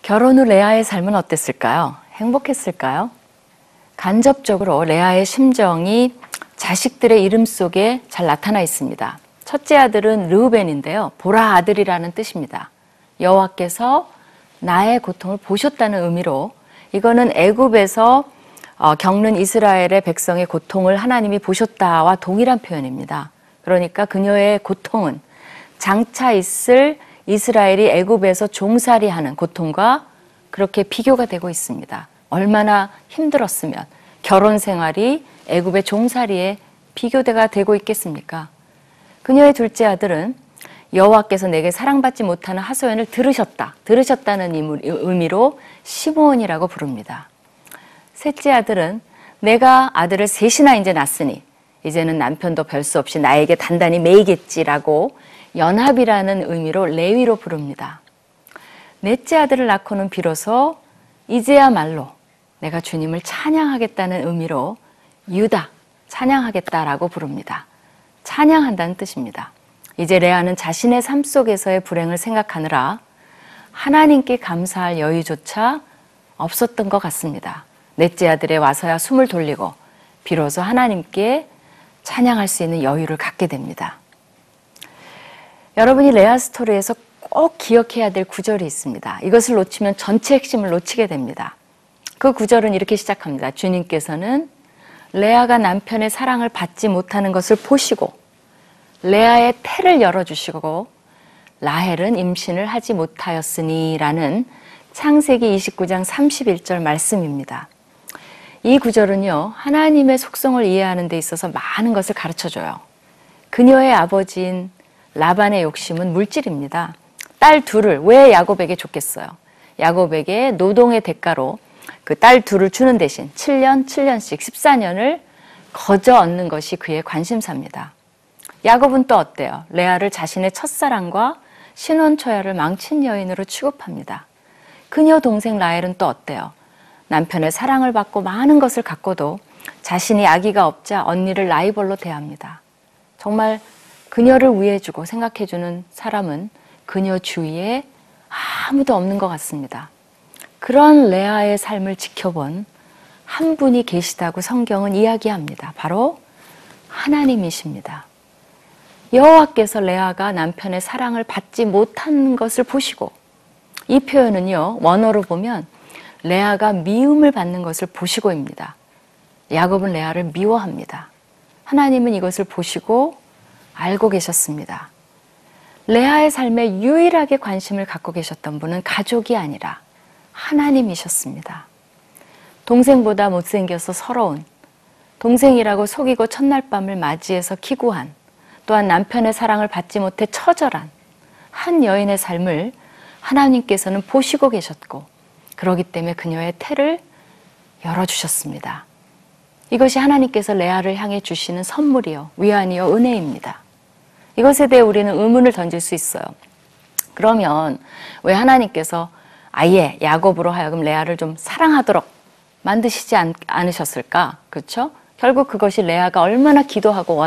결혼 후 레아의 삶은 어땠을까요? 행복했을까요? 간접적으로 레아의 심정이 자식들의 이름 속에 잘 나타나 있습니다. 첫째 아들은 르우벤인데요. 보라 아들이라는 뜻입니다. 여호와께서 나의 고통을 보셨다는 의미로 이거는 애굽에서 겪는 이스라엘의 백성의 고통을 하나님이 보셨다와 동일한 표현입니다. 그러니까 그녀의 고통은 장차 있을 이스라엘이 애굽에서 종살이하는 고통과 그렇게 비교가 되고 있습니다. 얼마나 힘들었으면 결혼 생활이 애굽의 종살이에 비교가 되고 있겠습니까? 그녀의 둘째 아들은 여호와께서 내게 사랑받지 못하는 하소연을 들으셨다는 의미로 시므온이라고 부릅니다. 셋째 아들은 내가 아들을 셋이나 이제 낳았으니 이제는 남편도 별 수 없이 나에게 단단히 매이겠지라고 연합이라는 의미로 레위로 부릅니다. 넷째 아들을 낳고는 비로소 이제야말로 내가 주님을 찬양하겠다는 의미로 유다, 찬양하겠다라고 부릅니다. 찬양한다는 뜻입니다. 이제 레아는 자신의 삶 속에서의 불행을 생각하느라 하나님께 감사할 여유조차 없었던 것 같습니다. 넷째 아들에 와서야 숨을 돌리고 비로소 하나님께 찬양할 수 있는 여유를 갖게 됩니다. 여러분이 레아 스토리에서 꼭 기억해야 될 구절이 있습니다. 이것을 놓치면 전체 핵심을 놓치게 됩니다. 그 구절은 이렇게 시작합니다. 주님께서는 레아가 남편의 사랑을 받지 못하는 것을 보시고 레아의 태를 열어주시고 라헬은 임신을 하지 못하였으니 라는 창세기 29장 31절 말씀입니다. 이 구절은요, 하나님의 속성을 이해하는 데 있어서 많은 것을 가르쳐줘요. 그녀의 아버지인 라반의 욕심은 물질입니다. 딸 둘을 왜 야곱에게 줬겠어요? 야곱에게 노동의 대가로 그 딸 둘을 주는 대신 7년씩 14년을 거저 얻는 것이 그의 관심사입니다. 야곱은 또 어때요? 레아를 자신의 첫사랑과 신혼초야를 망친 여인으로 취급합니다. 그녀 동생 라헬은 또 어때요? 남편의 사랑을 받고 많은 것을 갖고도 자신이 아기가 없자 언니를 라이벌로 대합니다. 정말 그녀를 위해주고 생각해주는 사람은 그녀 주위에 아무도 없는 것 같습니다. 그런 레아의 삶을 지켜본 한 분이 계시다고 성경은 이야기합니다. 바로 하나님이십니다. 여호와께서 레아가 남편의 사랑을 받지 못한 것을 보시고, 이 표현은요, 원어로 보면 레아가 미움을 받는 것을 보시고입니다. 야곱은 레아를 미워합니다. 하나님은 이것을 보시고 알고 계셨습니다. 레아의 삶에 유일하게 관심을 갖고 계셨던 분은 가족이 아니라 하나님이셨습니다. 동생보다 못생겨서 서러운, 동생이라고 속이고 첫날 밤을 맞이해서 기구한, 또한 남편의 사랑을 받지 못해 처절한 한 여인의 삶을 하나님께서는 보시고 계셨고, 그러기 때문에 그녀의 태를 열어주셨습니다. 이것이 하나님께서 레아를 향해 주시는 선물이요, 위안이요, 은혜입니다. 이것에 대해 우리는 의문을 던질 수 있어요. 그러면 왜 하나님께서 아예 야곱으로 하여금 레아를 좀 사랑하도록 만드시지 않으셨을까? 그렇죠? 결국 그것이 레아가 얼마나 기도하고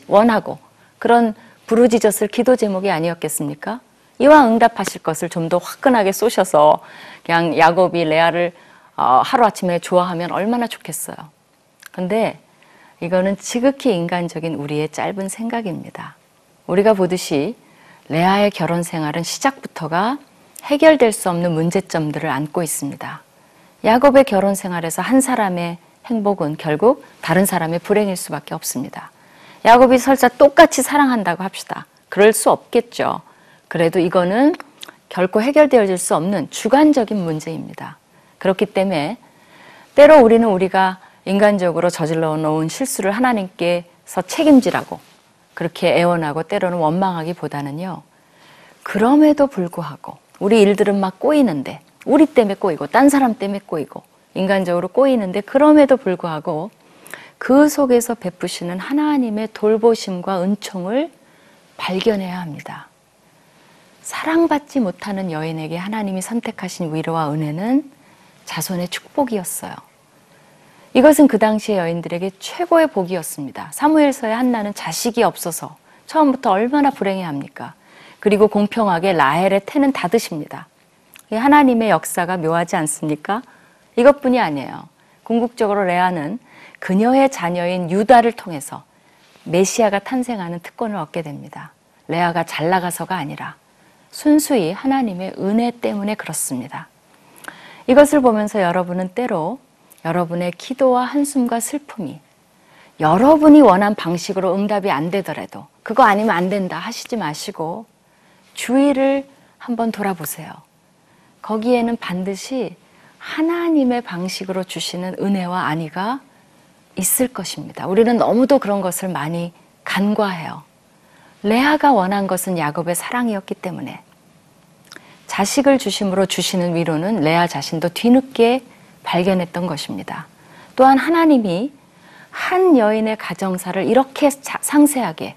원하고 그런 부르짖었을 기도 제목이 아니었겠습니까? 이와 응답하실 것을 좀 더 화끈하게 쏘셔서 그냥 야곱이 레아를 하루아침에 좋아하면 얼마나 좋겠어요. 근데 이거는 지극히 인간적인 우리의 짧은 생각입니다. 우리가 보듯이 레아의 결혼 생활은 시작부터가 해결될 수 없는 문제점들을 안고 있습니다. 야곱의 결혼 생활에서 한 사람의 행복은 결국 다른 사람의 불행일 수밖에 없습니다. 야곱이 설사 똑같이 사랑한다고 합시다. 그럴 수 없겠죠. 그래도 이거는 결코 해결되어질 수 없는 주관적인 문제입니다. 그렇기 때문에 때로 우리가 인간적으로 저질러 놓은 실수를 하나님께서 책임지라고 그렇게 애원하고 때로는 원망하기보다는요, 그럼에도 불구하고 우리 일들은 막 꼬이는데, 우리 때문에 꼬이고 딴 사람 때문에 꼬이고 인간적으로 꼬이는데, 그럼에도 불구하고 그 속에서 베푸시는 하나님의 돌보심과 은총을 발견해야 합니다. 사랑받지 못하는 여인에게 하나님이 선택하신 위로와 은혜는 자손의 축복이었어요. 이것은 그 당시의 여인들에게 최고의 복이었습니다. 사무엘서의 한나는 자식이 없어서 처음부터 얼마나 불행해합니까? 그리고 공평하게 라헬의 태는 닫으십니다. 하나님의 역사가 묘하지 않습니까? 이것뿐이 아니에요. 궁극적으로 레아는 그녀의 자녀인 유다를 통해서 메시아가 탄생하는 특권을 얻게 됩니다. 레아가 잘 나가서가 아니라 순수히 하나님의 은혜 때문에 그렇습니다. 이것을 보면서 여러분은 때로 여러분의 기도와 한숨과 슬픔이 여러분이 원한 방식으로 응답이 안 되더라도 그거 아니면 안 된다 하시지 마시고 주위를 한번 돌아보세요. 거기에는 반드시 하나님의 방식으로 주시는 은혜와 안위가 있을 것입니다. 우리는 너무도 그런 것을 많이 간과해요. 레아가 원한 것은 야곱의 사랑이었기 때문에 자식을 주심으로 주시는 위로는 레아 자신도 뒤늦게 발견했던 것입니다. 또한 하나님이 한 여인의 가정사를 이렇게 상세하게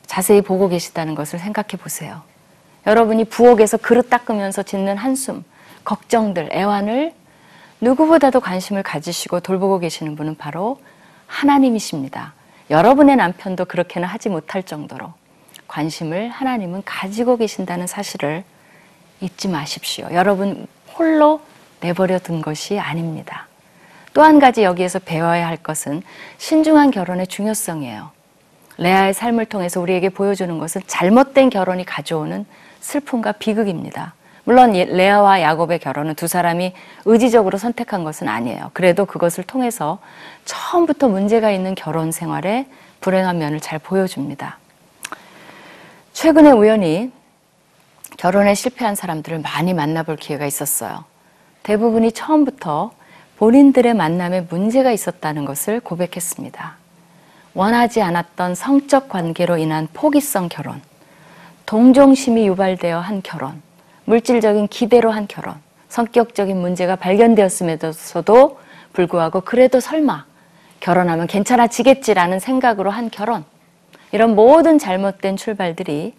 자세히 보고 계시다는 것을 생각해 보세요. 여러분이 부엌에서 그릇 닦으면서 짓는 한숨, 걱정들, 애환을 누구보다도 관심을 가지시고 돌보고 계시는 분은 바로 하나님이십니다. 여러분의 남편도 그렇게는 하지 못할 정도로 관심을 하나님은 가지고 계신다는 사실을 잊지 마십시오. 여러분 홀로 내버려 둔 것이 아닙니다. 또 한 가지 여기에서 배워야 할 것은 신중한 결혼의 중요성이에요. 레아의 삶을 통해서 우리에게 보여주는 것은 잘못된 결혼이 가져오는 슬픔과 비극입니다. 물론 레아와 야곱의 결혼은 두 사람이 의지적으로 선택한 것은 아니에요. 그래도 그것을 통해서 처음부터 문제가 있는 결혼 생활의 불행한 면을 잘 보여줍니다. 최근에 우연히 결혼에 실패한 사람들을 많이 만나볼 기회가 있었어요. 대부분이 처음부터 본인들의 만남에 문제가 있었다는 것을 고백했습니다. 원하지 않았던 성적 관계로 인한 포기성 결혼, 동정심이 유발되어 한 결혼, 물질적인 기대로 한 결혼, 성격적인 문제가 발견되었음에도 불구하고 그래도 설마 결혼하면 괜찮아지겠지라는 생각으로 한 결혼, 이런 모든 잘못된 출발들이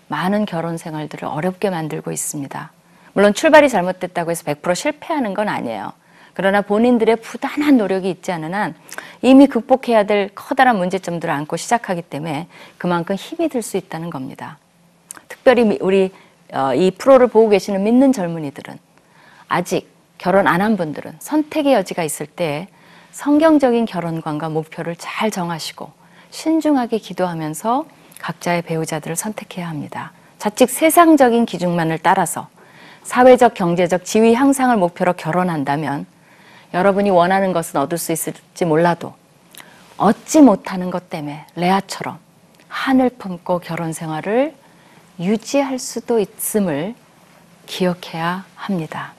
많은 결혼 생활들을 어렵게 만들고 있습니다. 물론 출발이 잘못됐다고 해서 100% 실패하는 건 아니에요. 그러나 본인들의 부단한 노력이 있지 않은 한 이미 극복해야 될 커다란 문제점들을 안고 시작하기 때문에 그만큼 힘이 들 수 있다는 겁니다. 특별히 우리 이 프로를 보고 계시는 믿는 젊은이들은 아직 결혼 안 한 분들은 선택의 여지가 있을 때 성경적인 결혼관과 목표를 잘 정하시고 신중하게 기도하면서 각자의 배우자들을 선택해야 합니다. 자칫 세상적인 기준만을 따라서 사회적, 경제적 지위 향상을 목표로 결혼한다면 여러분이 원하는 것은 얻을 수 있을지 몰라도 얻지 못하는 것 때문에 레아처럼 한을 품고 결혼 생활을 유지할 수도 있음을 기억해야 합니다.